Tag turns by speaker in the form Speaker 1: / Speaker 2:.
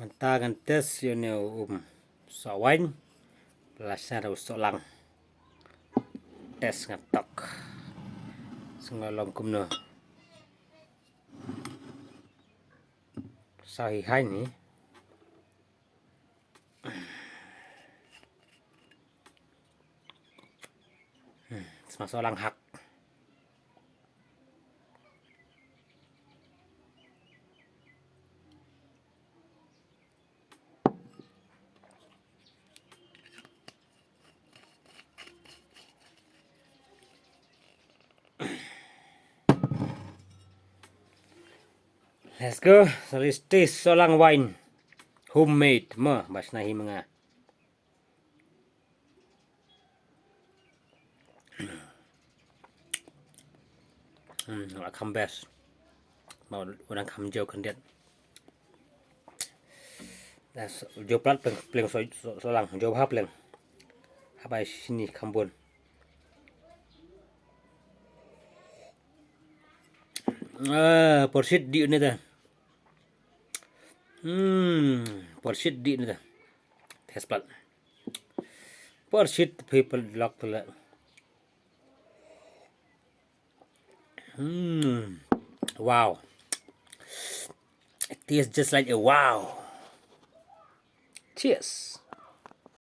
Speaker 1: Mentagan tes yun sa waiñ lasar sohlang tes ngatok sengolong kumno sahihan ni sama sohlang hak let's go. So let's taste sohlang wine homemade mo bas nahi mga lakam best mau orang kam jauh kendiat das jauh plat pleng sohlang jauh ha pleng habai sini kambon porsit di ni dah porsit di ni dah test plat porsit people lock pula wow, it tastes just like a wow. Cheers.